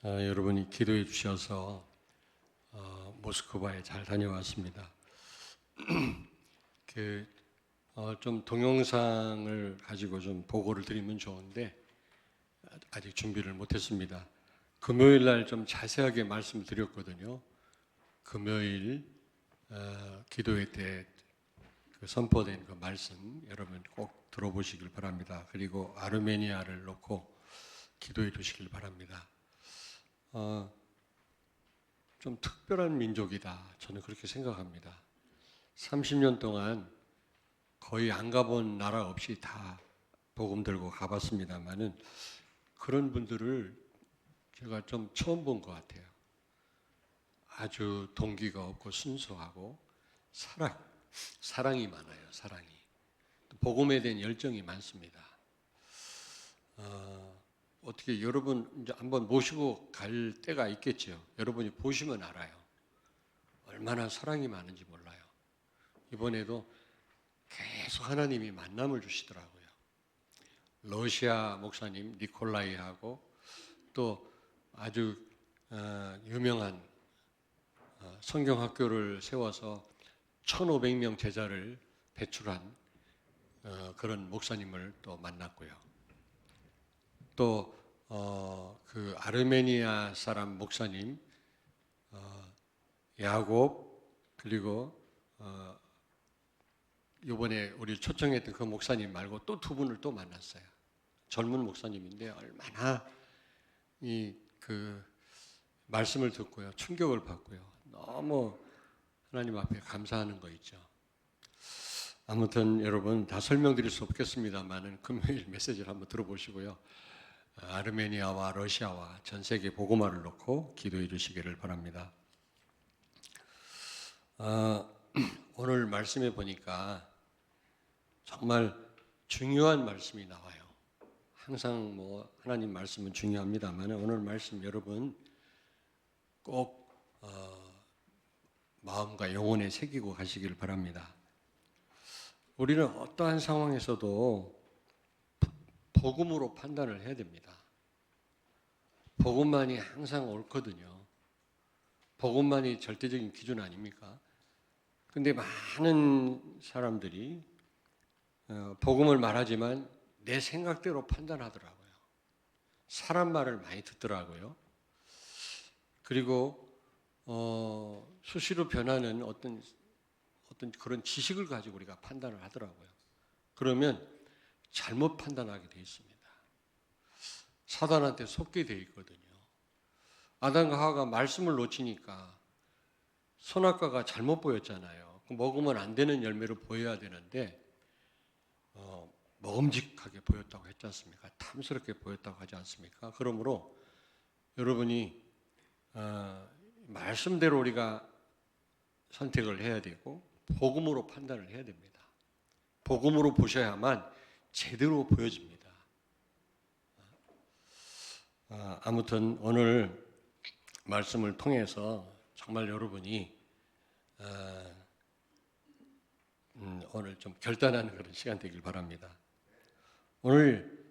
여러분이 기도해 주셔서 모스크바에 잘 다녀왔습니다. 좀 동영상을 가지고 좀 보고를 드리면 좋은데 아직 준비를 못했습니다. 금요일 날 좀 자세하게 말씀을 드렸거든요. 금요일 기도회 때 선포된 그 말씀 여러분 꼭 들어보시길 바랍니다. 그리고 아르메니아를 놓고 기도해 주시길 바랍니다. 좀 특별한 민족이다. 저는 그렇게 생각합니다. 30년 동안 거의 안 가본 나라 없이 다 복음 들고 가봤습니다만은 그런 분들을 제가 좀 처음 본 것 같아요. 아주 동기가 없고 순수하고 사랑이 많아요. 사랑이. 복음에 대한 열정이 많습니다. 어떻게 여러분 이제 한번 모시고 갈 때가 있겠죠. 여러분이 보시면 알아요. 얼마나 사랑이 많은지 몰라요. 이번에도 계속 하나님이 만남을 주시더라고요. 러시아 목사님 니콜라이하고 또 아주 유명한 성경학교를 세워서 1,500명 제자를 배출한 그런 목사님을 또 만났고요. 또 그 아르메니아 사람 목사님 야곱 그리고 이번에 우리 초청했던 그 목사님 말고 또 두 분을 또 만났어요. 젊은 목사님인데 얼마나 그 말씀을 듣고요 충격을 받고요 너무 하나님 앞에 감사하는 거 있죠. 아무튼 여러분 다 설명드릴 수 없겠습니다만은 금요일 메시지를 한번 들어보시고요. 아르메니아와 러시아와 전 세계 복음화를 놓고 기도해 주시기를 바랍니다. 오늘 말씀에 보니까 정말 중요한 말씀이 나와요. 항상 뭐 하나님 말씀은 중요합니다만 오늘 말씀 여러분 꼭 마음과 영혼에 새기고 가시기를 바랍니다. 우리는 어떠한 상황에서도 복음으로 판단을 해야 됩니다. 복음만이 항상 옳거든요. 복음만이 절대적인 기준 아닙니까? 근데 많은 사람들이 복음을 말하지만 내 생각대로 판단하더라고요. 사람 말을 많이 듣더라고요. 그리고 수시로 변하는 어떤 그런 지식을 가지고 우리가 판단을 하더라고요. 그러면 잘못 판단하게 되어 있습니다. 사단한테 속게 되어 있거든요. 아담과 하와가 말씀을 놓치니까 선악과가 잘못 보였잖아요. 먹으면 안 되는 열매로 보여야 되는데 먹음직하게 보였다고 했지 않습니까? 탐스럽게 보였다고 하지 않습니까? 그러므로 여러분이 말씀대로 우리가 선택을 해야 되고 복음으로 판단을 해야 됩니다. 복음으로 보셔야만 제대로 보여집니다. 아무튼 오늘 말씀을 통해서 정말 여러분이 오늘 좀 결단하는 그런 시간 되길 바랍니다. 오늘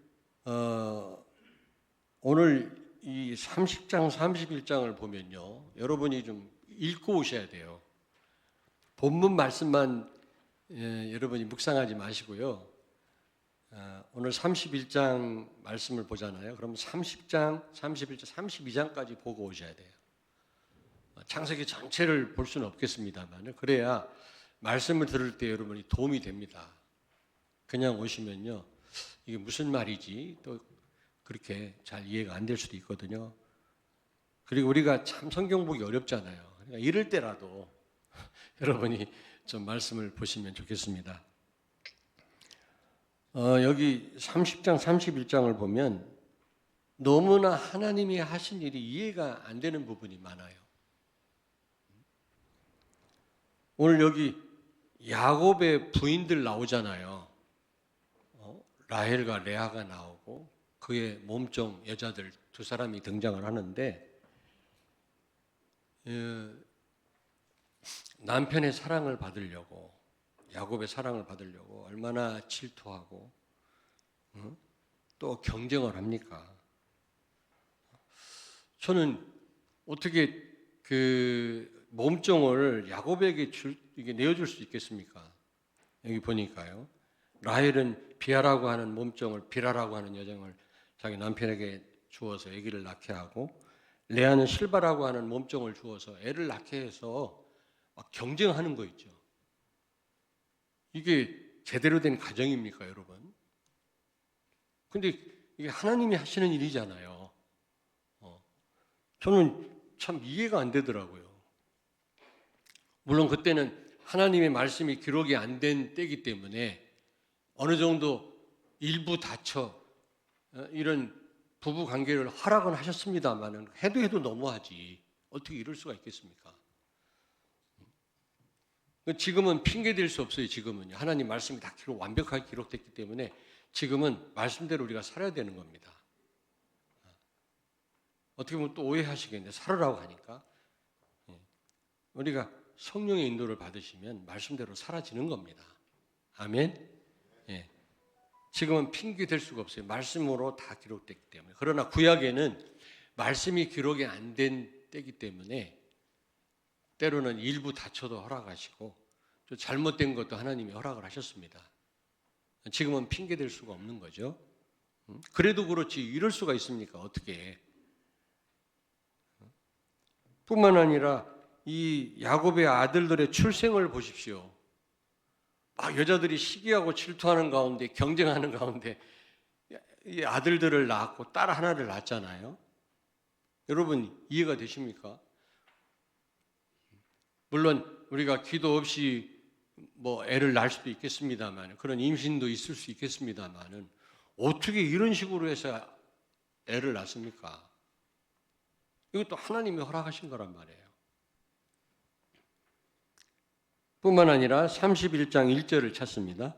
이 30장, 31장을 보면요, 여러분이 좀 읽고 오셔야 돼요. 본문 말씀만 여러분이 묵상하지 마시고요. 오늘 31장 말씀을 보잖아요. 그럼 30장, 31장, 32장까지 보고 오셔야 돼요. 창세기 전체를 볼 수는 없겠습니다만 그래야 말씀을 들을 때 여러분이 도움이 됩니다. 그냥 오시면요, 이게 무슨 말이지 또 그렇게 잘 이해가 안 될 수도 있거든요. 그리고 우리가 참 성경 보기 어렵잖아요. 그러니까 이럴 때라도 여러분이 좀 말씀을 보시면 좋겠습니다. 여기 30장, 31장을 보면 너무나 하나님이 하신 일이 이해가 안 되는 부분이 많아요. 오늘 여기 야곱의 부인들 나오잖아요. 라헬과 레아가 나오고 그의 몸종 여자들 두 사람이 등장을 하는데 남편의 사랑을 받으려고 야곱의 사랑을 받으려고 얼마나 질투하고 또 경쟁을 합니까? 저는 어떻게 그 몸종을 야곱에게 이게 내어줄 수 있겠습니까? 여기 보니까요. 라헬은 비아라고 하는 몸종을, 비라라고 하는 여종을 자기 남편에게 주어서 아기를 낳게 하고, 레아는 실바라고 하는 몸종을 주어서 애를 낳게 해서 막 경쟁하는 거 있죠. 이게 제대로 된 가정입니까, 여러분? 근데 이게 하나님이 하시는 일이잖아요. 저는 참 이해가 안 되더라고요. 물론 그때는 하나님의 말씀이 기록이 안 된 때이기 때문에 어느 정도 일부 다쳐 이런 부부 관계를 허락은 하셨습니다만 해도 너무하지. 어떻게 이럴 수가 있겠습니까? 지금은 핑계 댈 수 없어요. 지금은 하나님 말씀이 다 완벽하게 기록됐기 때문에 지금은 말씀대로 우리가 살아야 되는 겁니다. 어떻게 보면 또 오해하시겠는데, 살으라고 하니까 우리가 성령의 인도를 받으시면 말씀대로 사라지는 겁니다. 아멘. 예. 지금은 핑계 댈 수가 없어요. 말씀으로 다 기록됐기 때문에. 그러나 구약에는 말씀이 기록이 안 된 때이기 때문에 때로는 일부 다쳐도 허락하시고 또 잘못된 것도 하나님이 허락을 하셨습니다. 지금은 핑계 댈 수가 없는 거죠. 그래도 그렇지 이럴 수가 있습니까? 어떻게? 뿐만 아니라 이 야곱의 아들들의 출생을 보십시오. 여자들이 시기하고 질투하는 가운데, 경쟁하는 가운데 이 아들들을 낳았고 딸 하나를 낳았잖아요. 여러분 이해가 되십니까? 물론 우리가 기도 없이 뭐 애를 낳을 수도 있겠습니다만, 그런 임신도 있을 수 있겠습니다만은 어떻게 이런 식으로 해서 애를 낳습니까? 이것도 하나님이 허락하신 거란 말이에요. 뿐만 아니라 31장 1절을 찾습니다.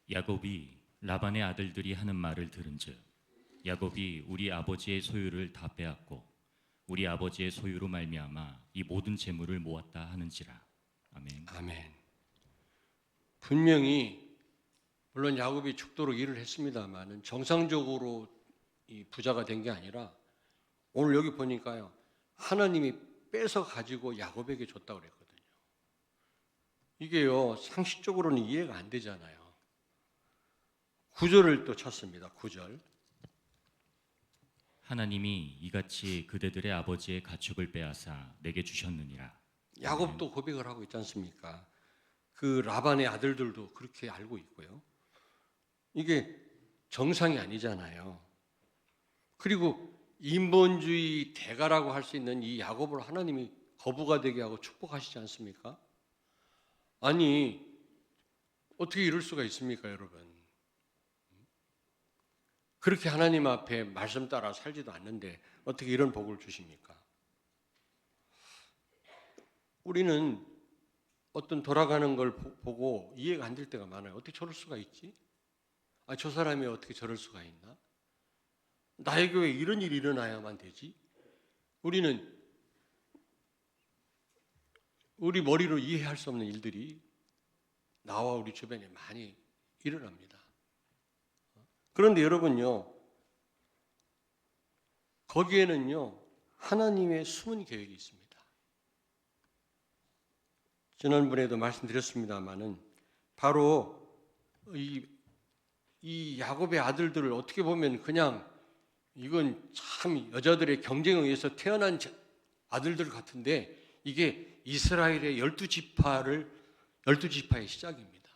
야곱이 라반의 아들들이 하는 말을 들은즉 야곱이 우리 아버지의 소유를 다 빼앗고 우리 아버지의 소유로 말미암아 이 모든 재물을 모았다 하는지라. 아멘. 아멘. 분명히 물론 야곱이 죽도록 일을 했습니다만은 정상적으로 이 부자가 된 게 아니라 오늘 여기 보니까요, 하나님이 뺏어 가지고 야곱에게 줬다고 그랬거든요. 이게요 상식적으로는 이해가 안 되잖아요. 9절을 또 찾습니다. 9절. 하나님이 이같이 그대들의 아버지의 가축을 빼앗아 내게 주셨느니라. 야곱도 고백을 하고 있지 않습니까? 그 라반의 아들들도 그렇게 알고 있고요. 이게 정상이 아니잖아요. 그리고 인본주의 대가라고 할 수 있는 이 야곱을 하나님이 거부가 되게 하고 축복하시지 않습니까? 아니 어떻게 이럴 수가 있습니까, 여러분? 그렇게 하나님 앞에 말씀 따라 살지도 않는데 어떻게 이런 복을 주십니까? 우리는 어떤 돌아가는 걸 보고 이해가 안 될 때가 많아요. 어떻게 저럴 수가 있지? 저 사람이 어떻게 저럴 수가 있나? 나에게 왜 이런 일이 일어나야만 되지? 우리는 우리 머리로 이해할 수 없는 일들이 나와 우리 주변에 많이 일어납니다. 그런데 여러분요, 거기에는요 하나님의 숨은 계획이 있습니다. 지난번에도 말씀드렸습니다마는 바로 이 야곱의 아들들을 어떻게 보면 그냥 이건 참 여자들의 경쟁에 의해서 태어난 아들들 같은데 이게 이스라엘의 12지파의 시작입니다.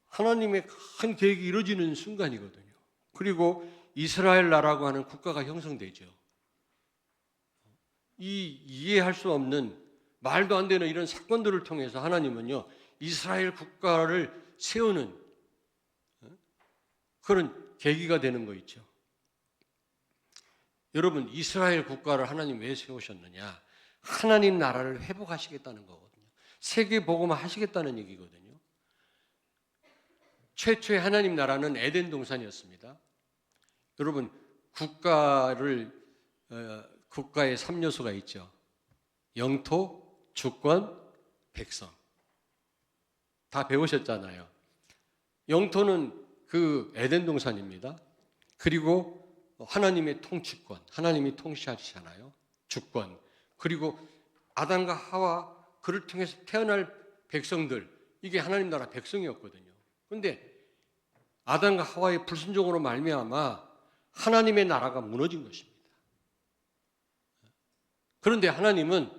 하나님의 큰 계획이 이루어지는 순간이거든요. 그리고 이스라엘 나라고 하는 국가가 형성되죠. 이해할 수 없는 말도 안 되는 이런 사건들을 통해서 하나님은요 이스라엘 국가를 세우는 그런 계기가 되는 거 있죠. 여러분 이스라엘 국가를 하나님 왜 세우셨느냐? 하나님 나라를 회복하시겠다는 거거든요. 세계 복음화 하시겠다는 얘기거든요. 최초의 하나님 나라는 에덴 동산이었습니다. 여러분 국가의 3요소가 있죠. 영토, 주권, 백성. 다 배우셨잖아요. 영토는 그 에덴 동산입니다. 그리고 하나님의 통치권, 하나님이 통치하시잖아요. 주권. 그리고 아담과 하와 그를 통해서 태어날 백성들, 이게 하나님 나라 백성이었거든요. 그런데 아담과 하와의 불순종으로 말미암아 하나님의 나라가 무너진 것입니다. 그런데 하나님은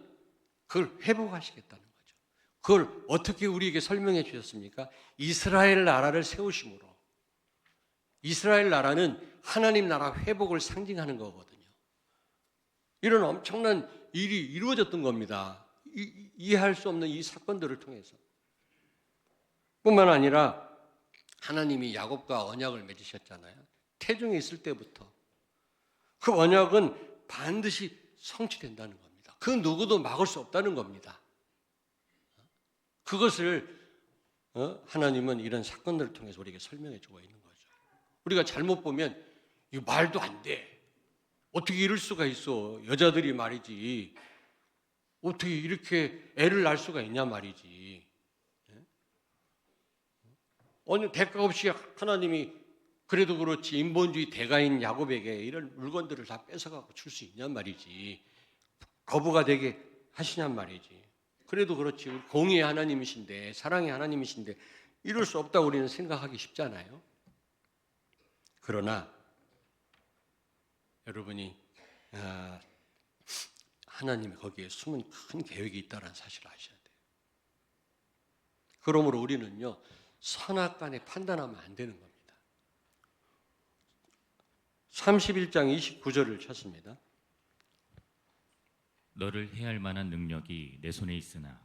그걸 회복하시겠다는 거죠. 그걸 어떻게 우리에게 설명해 주셨습니까? 이스라엘 나라를 세우심으로. 이스라엘 나라는 하나님 나라 회복을 상징하는 거거든요. 이런 엄청난 일이 이루어졌던 겁니다. 이해할 수 없는 이 사건들을 통해서. 뿐만 아니라 하나님이 야곱과 언약을 맺으셨잖아요. 태중에 있을 때부터. 그 언약은 반드시 성취된다는 겁니다. 그 누구도 막을 수 없다는 겁니다. 그것을 하나님은 이런 사건들을 통해서 우리에게 설명해 주고 있는 거죠. 우리가 잘못 보면 이거 말도 안 돼. 어떻게 이럴 수가 있어. 여자들이 말이지. 어떻게 이렇게 애를 낳을 수가 있냐 말이지. 어느 대가 없이 하나님이 그래도 그렇지 인본주의 대가인 야곱에게 이런 물건들을 다 뺏어가고 줄 수 있냔 말이지. 거부가 되게 하시냔 말이지. 그래도 그렇지 공의의 하나님이신데 사랑의 하나님이신데 이럴 수 없다고 우리는 생각하기 쉽잖아요. 그러나 여러분이 하나님이 거기에 숨은 큰 계획이 있다는 사실을 아셔야 돼요. 그러므로 우리는요 선악간에 판단하면 안 되는 겁니다. 31장 29절을 쳤습니다. 너를 해할 만한 능력이 내 손에 있으나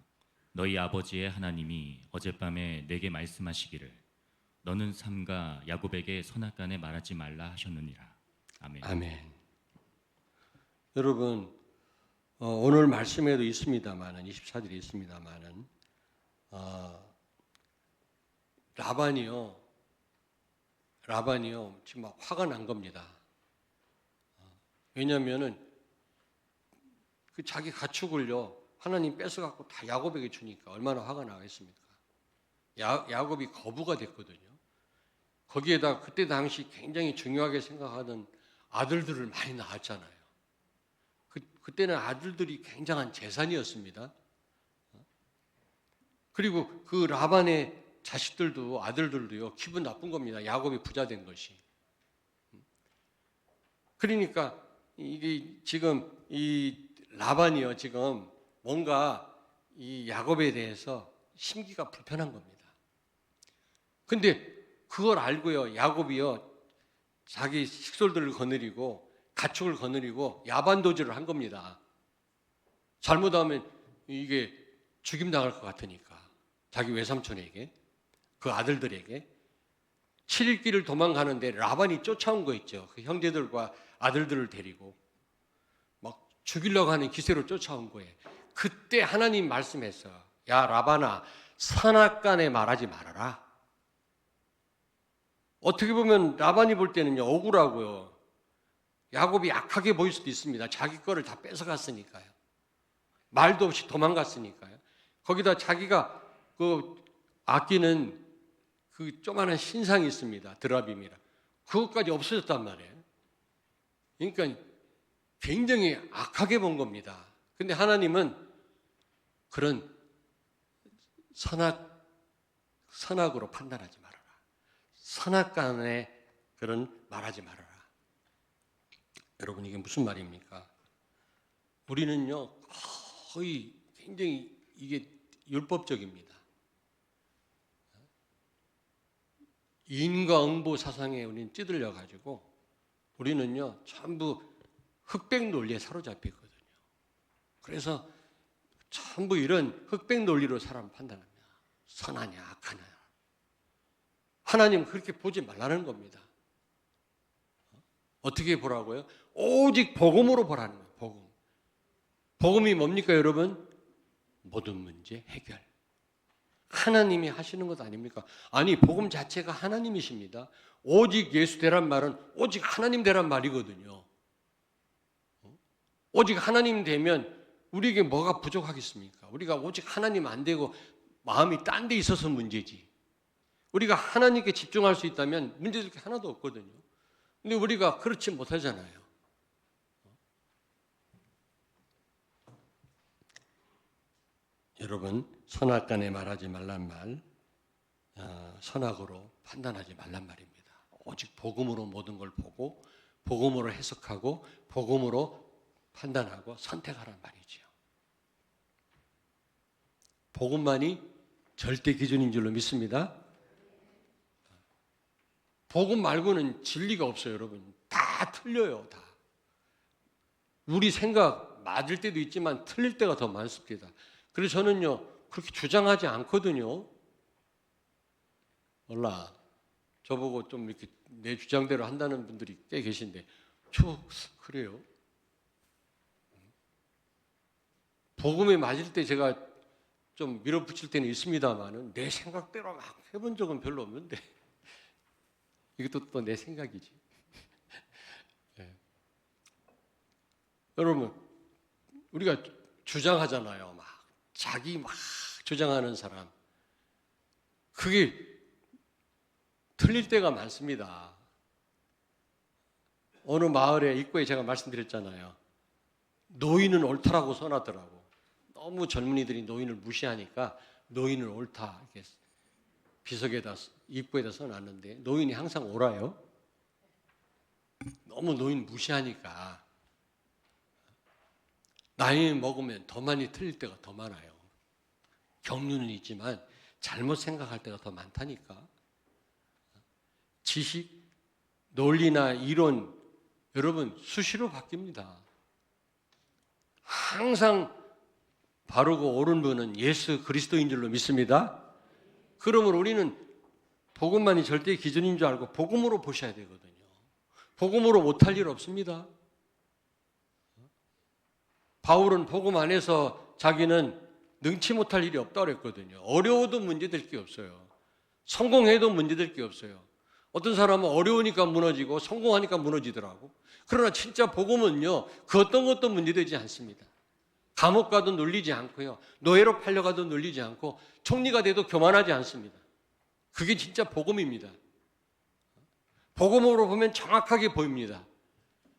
너희 아버지의 하나님이 어젯밤에 내게 말씀하시기를 너는 삼가 야곱에게 선악간에 말하지 말라 하셨느니라. 아멘. 아멘. 여러분 오늘 말씀에도 있습니다만은 24절에 있습니다만은 라반이요 지금 막 화가 난 겁니다. 왜냐하면은 그 자기 가축을요 하나님 뺏어갖고 다 야곱에게 주니까 얼마나 화가 나겠습니까? 야곱이 거부가 됐거든요. 거기에다 그때 당시 굉장히 중요하게 생각하던 아들들을 많이 낳았잖아요. 그때는 아들들이 굉장한 재산이었습니다. 그리고 그 라반의 자식들도 아들들도요 기분 나쁜 겁니다. 야곱이 부자 된 것이. 그러니까 이게 지금 이 라반이요 지금 뭔가 이 야곱에 대해서 심기가 불편한 겁니다. 근데 그걸 알고요 야곱이요 자기 식솔들을 거느리고 가축을 거느리고 야반도주를 한 겁니다. 잘못하면 이게 죽임당할 것 같으니까 자기 외삼촌에게 그 아들들에게 7일 길을 도망가는데 라반이 쫓아온 거 있죠. 그 형제들과 아들들을 데리고 막 죽이려고 하는 기세로 쫓아온 거예요. 그때 하나님 말씀했어요. 야 라반아 선악간에 말하지 말아라. 어떻게 보면 라반이 볼 때는요 억울하고요. 야곱이 약하게 보일 수도 있습니다. 자기 거를 다 뺏어갔으니까요. 말도 없이 도망갔으니까요. 거기다 자기가 그 아끼는 그 조그마한 신상이 있습니다. 드라빔이라. 그것까지 없어졌단 말이에요. 그러니까 굉장히 악하게 본 겁니다. 근데 하나님은 그런 선악으로 판단하지 말아라. 선악간에 그런 말하지 말아라. 여러분 이게 무슨 말입니까? 우리는요 거의 굉장히 이게 율법적입니다. 인과응보 사상에 우리는 찌들려 가지고 우리는요 전부 흑백 논리에 사로잡히거든요. 그래서 전부 이런 흑백 논리로 사람 판단합니다. 선하냐 악하냐. 하나님 그렇게 보지 말라는 겁니다. 어떻게 보라고요? 오직 복음으로 보라는 거예요. 복음. 복음이 뭡니까 여러분? 모든 문제 해결. 하나님이 하시는 것 아닙니까? 아니 복음 자체가 하나님이십니다. 오직 예수 되란 말은 오직 하나님 되란 말이거든요. 오직 하나님 되면 우리에게 뭐가 부족하겠습니까? 우리가 오직 하나님 안 되고 마음이 딴 데 있어서 문제지. 우리가 하나님께 집중할 수 있다면 문제될 게 하나도 없거든요. 근데 우리가 그렇지 못하잖아요. 여러분, 선악간에 말하지 말란 말, 선악으로 판단하지 말란 말입니다. 오직 복음으로 모든 걸 보고 복음으로 해석하고 복음으로 판단하고 선택하란 말이지요. 복음만이 절대 기준인 줄로 믿습니다. 복음 말고는 진리가 없어요, 여러분. 다 틀려요, 다. 우리 생각 맞을 때도 있지만 틀릴 때가 더 많습니다. 그래서 저는요, 그렇게 주장하지 않거든요. 몰라. 저보고 좀 이렇게 내 주장대로 한다는 분들이 꽤 계신데, 그래요. 복음에 맞을 때 제가 좀 밀어붙일 때는 있습니다만은 내 생각대로 막 해본 적은 별로 없는데, 이것도 또 내 생각이지. 네. 여러분, 우리가 주장하잖아요. 자기 막 주장하는 사람. 그게 틀릴 때가 많습니다. 어느 마을의 입구에 제가 말씀드렸잖아요. 노인은 옳다라고 써놨더라고. 너무 젊은이들이 노인을 무시하니까 노인은 옳다 이렇게 비석에다 입구에다 써놨는데 노인이 항상 옳아요. 너무 노인 무시하니까 나이 먹으면 더 많이 틀릴 때가 더 많아요. 경륜은 있지만 잘못 생각할 때가 더 많다니까. 지식, 논리나 이론 여러분 수시로 바뀝니다. 항상 바르고 옳은 분은 예수 그리스도인 줄로 믿습니다. 그러므로 우리는 복음만이 절대 기준인 줄 알고 복음으로 보셔야 되거든요. 복음으로 못할 일 없습니다. 바울은 복음 안에서 자기는 능치 못할 일이 없다고 그랬거든요. 어려워도 문제될 게 없어요. 성공해도 문제될 게 없어요. 어떤 사람은 어려우니까 무너지고 성공하니까 무너지더라고. 그러나 진짜 복음은요, 그 어떤 것도 문제되지 않습니다. 감옥 가도 눌리지 않고요. 노예로 팔려가도 눌리지 않고 총리가 돼도 교만하지 않습니다. 그게 진짜 복음입니다. 복음으로 보면 정확하게 보입니다.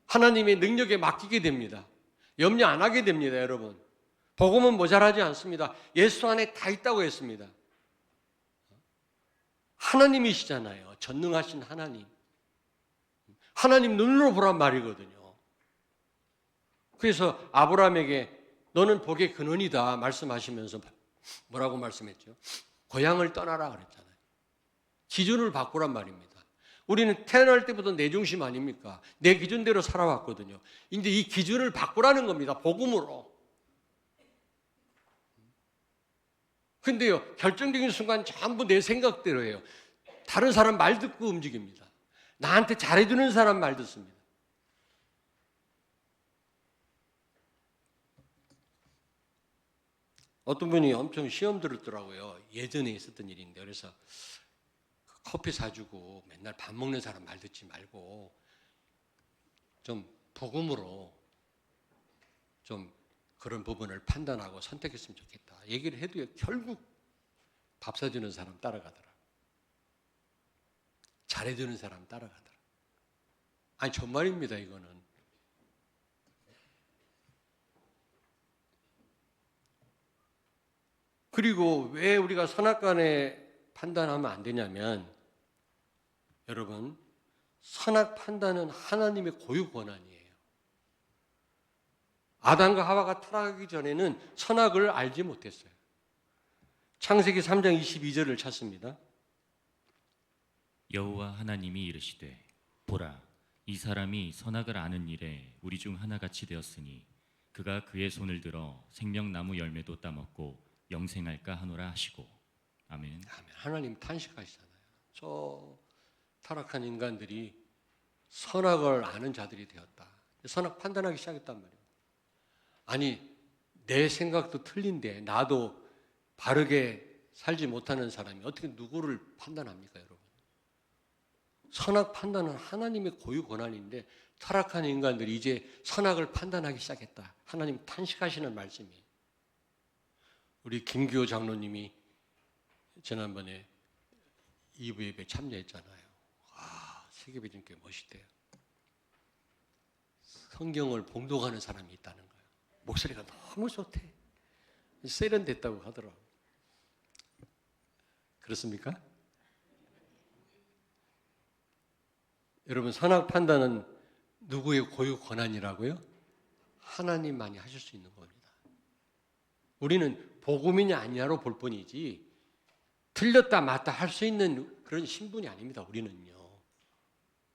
하나님의 능력에 맡기게 됩니다. 염려 안 하게 됩니다, 여러분. 복음은 모자라지 않습니다. 예수 안에 다 있다고 했습니다. 하나님이시잖아요. 전능하신 하나님. 하나님 눈으로 보란 말이거든요. 그래서 아브라함에게 너는 복의 근원이다 말씀하시면서 뭐라고 말씀했죠? 고향을 떠나라 그랬잖아요. 기준을 바꾸란 말입니다. 우리는 태어날 때부터 내 중심 아닙니까? 내 기준대로 살아왔거든요. 근데 이 기준을 바꾸라는 겁니다. 복음으로. 근데요, 결정적인 순간 전부 내 생각대로 해요. 다른 사람 말 듣고 움직입니다. 나한테 잘해주는 사람 말 듣습니다. 어떤 분이 엄청 시험 들었더라고요. 예전에 있었던 일인데. 그래서 커피 사주고 맨날 밥 먹는 사람 말 듣지 말고 좀 복음으로 좀 그런 부분을 판단하고 선택했으면 좋겠다. 얘기를 해도요, 결국 밥 사주는 사람 따라가더라. 잘해주는 사람 따라가더라. 아니, 정말입니다, 이거는. 그리고 왜 우리가 선악간에 판단하면 안 되냐면, 여러분, 선악 판단은 하나님의 고유 권한이에요. 아담과 하와가 타락하기 전에는 선악을 알지 못했어요. 창세기 3장 22절을 찾습니다. 여호와 하나님이 이르시되 보라 이 사람이 선악을 아는 일에 우리 중 하나같이 되었으니 그가 그의 손을 들어 생명나무 열매도 따먹고 영생할까 하노라 하시고. 아멘. 하나님 탄식하시잖아요. 저 타락한 인간들이 선악을 아는 자들이 되었다. 선악 판단하기 시작했단 말이에요. 아니, 내 생각도 틀린데 나도 바르게 살지 못하는 사람이 어떻게 누구를 판단합니까, 여러분? 선악 판단은 하나님의 고유 권한인데 타락한 인간들이 이제 선악을 판단하기 시작했다. 하나님 탄식하시는 말씀이에요. 우리 김규호 장로님이 지난번에 2부 예배 참여했잖아요. 와, 세계비전교회 멋있대요. 성경을 봉독하는 사람이 있다는 거예요. 목소리가 너무 좋대. 세련됐다고 하더라고요. 그렇습니까? 여러분, 선악 판단은 누구의 고유 권한이라고요? 하나님만이 하실 수 있는 겁니다. 우리는 복음이냐 아니냐로 볼 뿐이지 틀렸다 맞다 할 수 있는 그런 신분이 아닙니다.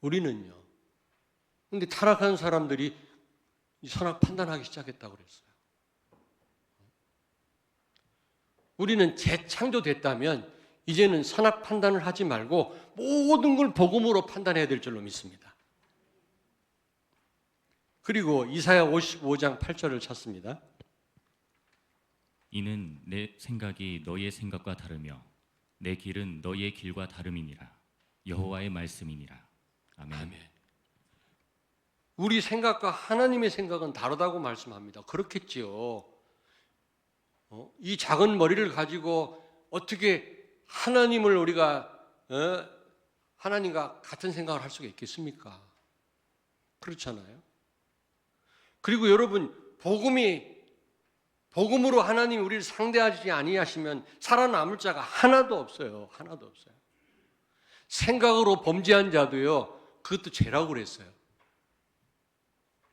우리는요. 근데 타락한 사람들이 선악 판단하기 시작했다고 그랬어요. 우리는 재창조됐다면 이제는 선악 판단을 하지 말고 모든 걸 복음으로 판단해야 될 줄로 믿습니다. 그리고 이사야 55장 8절을 찾습니다. 이는 내 생각이 너희의 생각과 다르며 내 길은 너희의 길과 다름이니라. 여호와의 말씀이니라. 아멘. 아멘. 우리 생각과 하나님의 생각은 다르다고 말씀합니다. 그렇겠지요. 이 작은 머리를 가지고 어떻게 하나님을 우리가 하나님과 같은 생각을 할 수가 있겠습니까? 그렇잖아요. 그리고 여러분, 복음으로 하나님이 우리를 상대하지 아니하시면 살아남을 자가 하나도 없어요. 하나도 없어요. 생각으로 범죄한 자도요, 그것도 죄라고 그랬어요.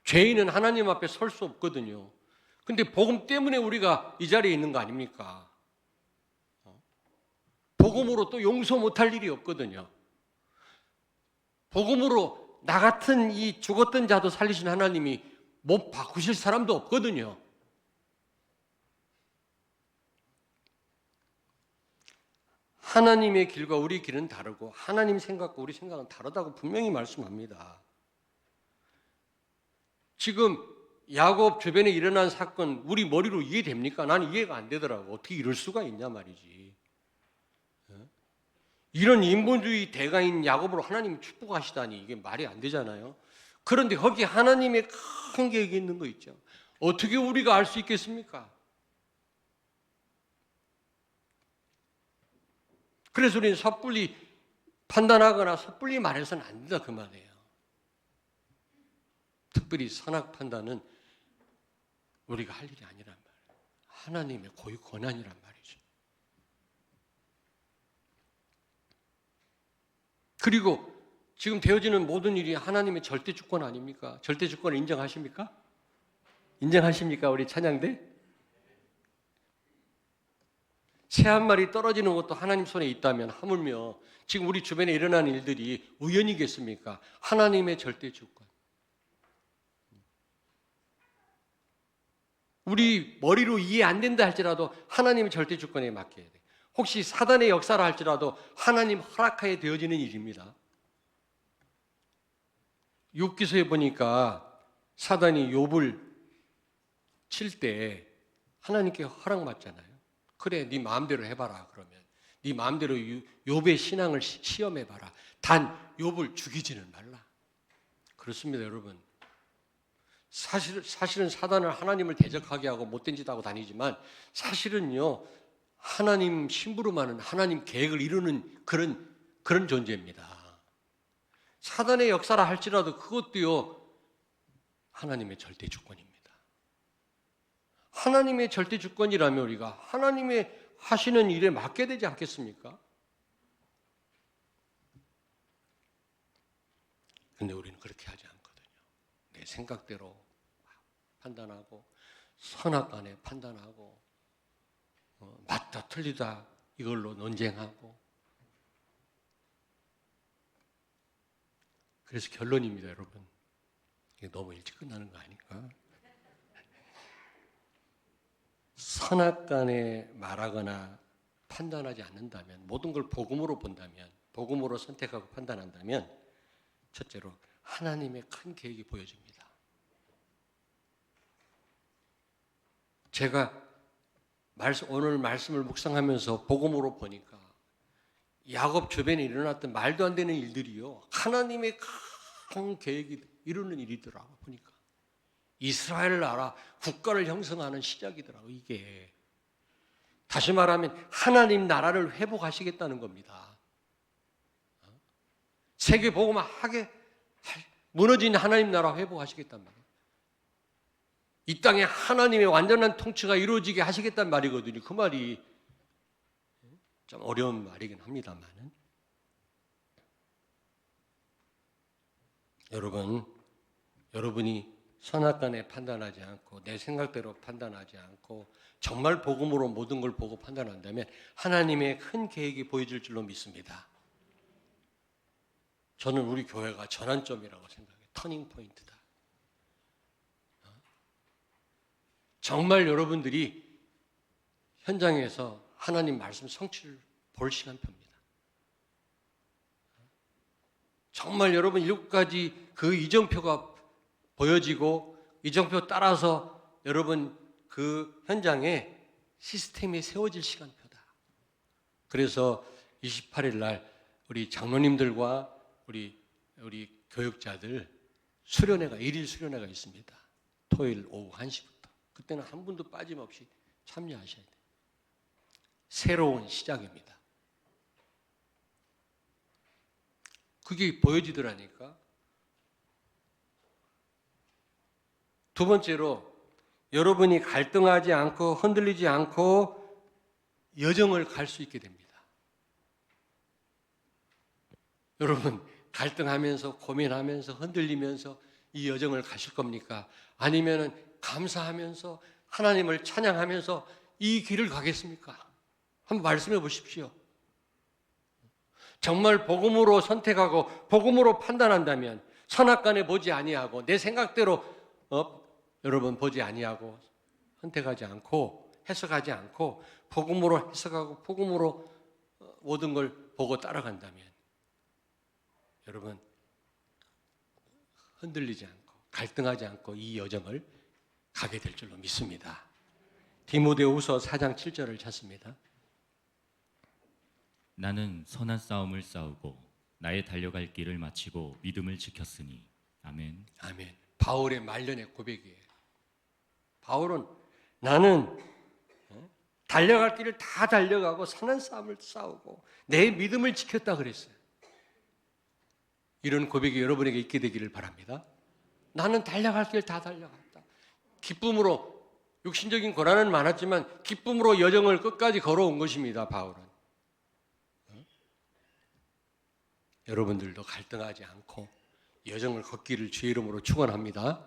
죄인은 하나님 앞에 설 수 없거든요. 근데 복음 때문에 우리가 이 자리에 있는 거 아닙니까? 복음으로 또 용서 못할 일이 없거든요. 복음으로 나 같은 이 죽었던 자도 살리신 하나님이 못 바꾸실 사람도 없거든요. 하나님의 길과 우리 길은 다르고 하나님 생각과 우리 생각은 다르다고 분명히 말씀합니다. 지금 야곱 주변에 일어난 사건 우리 머리로 이해됩니까? 나는 이해가 안 되더라고. 어떻게 이럴 수가 있냐 말이지. 이런 인본주의 대가인 야곱으로 하나님이 축복하시다니 이게 말이 안 되잖아요. 그런데 거기 하나님의 큰 계획이 있는 거 있죠. 어떻게 우리가 알 수 있겠습니까? 그래서 우리는 섣불리 판단하거나 섣불리 말해서는 안 된다 그 말이에요. 특별히 선악 판단은 우리가 할 일이 아니란 말이에요. 하나님의 고유 권한이란 말이죠. 그리고 지금 되어지는 모든 일이 하나님의 절대 주권 아닙니까? 절대 주권을 인정하십니까? 인정하십니까? 우리 찬양대? 새 한 마리 떨어지는 것도 하나님 손에 있다면 하물며 지금 우리 주변에 일어나는 일들이 우연이겠습니까? 하나님의 절대 주권. 우리 머리로 이해 안 된다 할지라도 하나님의 절대 주권에 맡겨야 돼. 혹시 사단의 역사라 할지라도 하나님 허락하에 되어지는 일입니다. 욥기서에 보니까 사단이 욥을 칠 때 하나님께 허락받잖아요. 그래, 네 마음대로 해봐라. 그러면 네 마음대로 욥의 신앙을 시험해봐라. 단 욥을 죽이지는 말라. 그렇습니다, 여러분. 사실은 사단을 하나님을 대적하게 하고 못된 짓 하고 다니지만 사실은요, 하나님 심부름하는 하나님 계획을 이루는 그런 존재입니다. 사단의 역사라 할지라도 그것도요, 하나님의 절대 주권입니다. 하나님의 절대 주권이라면 우리가 하나님의 하시는 일에 맡게 되지 않겠습니까? 근데 우리는 그렇게 하지 않거든요. 내 생각대로 판단하고 선악간에 판단하고 맞다 틀리다 이걸로 논쟁하고 그래서 결론입니다, 여러분. 이게 너무 일찍 끝나는 거 아닐까? 선악간에 말하거나 판단하지 않는다면, 모든 걸 복음으로 본다면, 복음으로 선택하고 판단한다면, 첫째로 하나님의 큰 계획이 보여집니다. 제가 오늘 말씀을 묵상하면서 복음으로 보니까 야곱 주변에 일어났던 말도 안 되는 일들이요, 하나님의 큰 계획이 이루는 일이더라고. 보니까 이스라엘 나라 국가를 형성하는 시작이더라고. 이게 다시 말하면 하나님 나라를 회복하시겠다는 겁니다. 세계 복음화 무너진 하나님 나라 회복하시겠단 말이에요. 이 땅에 하나님의 완전한 통치가 이루어지게 하시겠단 말이거든요. 그 말이 좀 어려운 말이긴 합니다만은 여러분이 선악간에 판단하지 않고 내 생각대로 판단하지 않고 정말 복음으로 모든 걸 보고 판단한다면 하나님의 큰 계획이 보여질 줄로 믿습니다. 저는 우리 교회가 전환점이라고 생각해요. 터닝 포인트다. 정말 여러분들이 현장에서 하나님 말씀 성취를 볼 시간표입니다. 정말 여러분 7가지 그 이정표가 보여지고 이정표 따라서 여러분 그 현장에 시스템이 세워질 시간표다. 그래서 28일 날 우리 장로님들과 우리 교육자들 수련회가 1일 수련회가 있습니다. 토요일 오후 1시부터. 그때는 한 분도 빠짐없이 참여하셔야 돼요. 새로운 시작입니다. 그게 보여지더라니까. 두 번째로 여러분이 갈등하지 않고 흔들리지 않고 여정을 갈 수 있게 됩니다. 여러분 갈등하면서 고민하면서 흔들리면서 이 여정을 가실 겁니까? 아니면은 감사하면서 하나님을 찬양하면서 이 길을 가겠습니까? 한번 말씀해 보십시오. 정말 복음으로 선택하고 복음으로 판단한다면 선악간에 보지 아니하고 내 생각대로 여러분 보지 아니하고 선택하지 않고 해석하지 않고 복음으로 해석하고 복음으로 모든 걸 보고 따라간다면 여러분 흔들리지 않고 갈등하지 않고 이 여정을 가게 될 줄로 믿습니다. 디모데후서 4장 7절을 찾습니다. 나는 선한 싸움을 싸우고 나의 달려갈 길을 마치고 믿음을 지켰으니 아멘. 아멘. 바울의 말년의 고백이에요. 바울은 나는 달려갈 길을 다 달려가고 선한 싸움을 싸우고 내 믿음을 지켰다 그랬어요. 이런 고백이 여러분에게 있게 되기를 바랍니다. 나는 달려갈 길 다 달려갔다. 기쁨으로 육신적인 고난은 많았지만 기쁨으로 여정을 끝까지 걸어온 것입니다. 바울은. 여러분들도 갈등하지 않고 여정을 걷기를 주의 이름으로 축원합니다.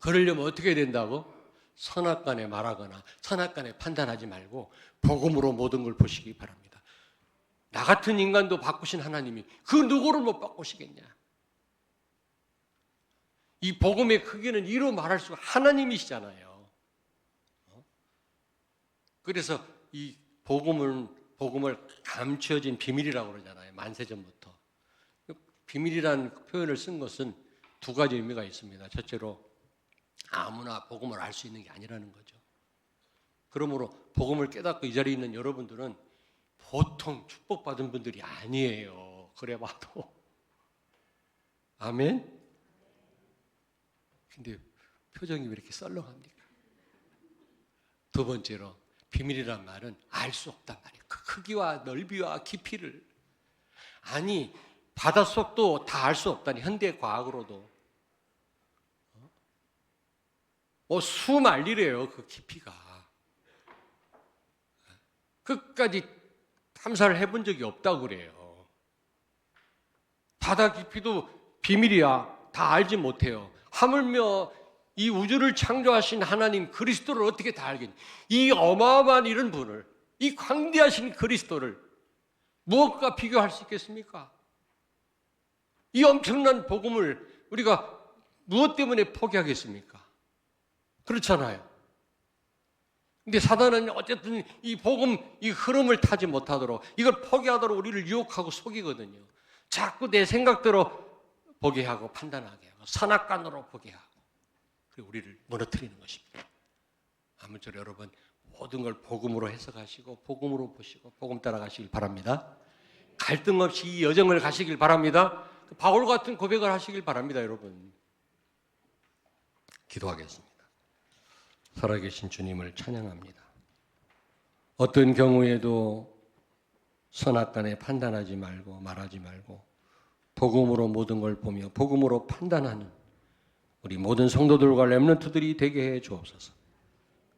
그러려면 어떻게 된다고? 선악간에 말하거나 선악간에 판단하지 말고 복음으로 모든 걸 보시기 바랍니다. 나 같은 인간도 바꾸신 하나님이 그 누구를 못 바꾸시겠냐? 이 복음의 크기는 이로 말할 수가 하나님이시잖아요. 그래서 이 복음을 감추어진 비밀이라고 그러잖아요. 만세전부터. 비밀이라는 표현을 쓴 것은 두 가지 의미가 있습니다. 첫째로 아무나 복음을 알 수 있는 게 아니라는 거죠. 그러므로 복음을 깨닫고 이 자리에 있는 여러분들은 보통 축복받은 분들이 아니에요. 그래 봐도. 아멘? 근데 표정이 왜 이렇게 썰렁합니까? 두 번째로 비밀이란 말은 알 수 없단 말이에요. 그 크기와 넓이와 깊이를. 아니 바닷속도 다 알 수 없다니 현대 과학으로도 수만리래요. 그 깊이가 끝까지 탐사를 해본 적이 없다고 그래요. 바다 깊이도 비밀이야. 다 알지 못해요. 하물며 이 우주를 창조하신 하나님 그리스도를 어떻게 다 알겠니? 이 어마어마한 이런 분을, 이 광대하신 그리스도를 무엇과 비교할 수 있겠습니까? 이 엄청난 복음을 우리가 무엇 때문에 포기하겠습니까? 그렇잖아요. 근데 사단은 어쨌든 이 복음, 이 흐름을 타지 못하도록 이걸 포기하도록 우리를 유혹하고 속이거든요. 자꾸 내 생각대로 보게 하고 판단하게 하고 선악간으로 보게 하고 그리고 우리를 무너뜨리는 것입니다. 아무쪼록 여러분 모든 걸 복음으로 해석하시고 복음으로 보시고 복음 따라가시길 바랍니다. 갈등 없이 이 여정을 가시길 바랍니다. 바울 같은 고백을 하시길 바랍니다. 여러분 기도하겠습니다. 살아계신 주님을 찬양합니다. 어떤 경우에도 선악간에 판단하지 말고 말하지 말고 복음으로 모든 걸 보며 복음으로 판단하는 우리 모든 성도들과 렘넌트들이 되게 해 주옵소서.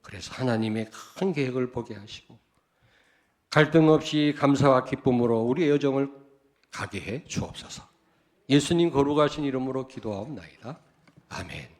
그래서 하나님의 큰 계획을 보게 하시고 갈등 없이 감사와 기쁨으로 우리의 여정을 가게 해 주옵소서. 예수님 거룩하신 이름으로 기도하옵나이다. 아멘.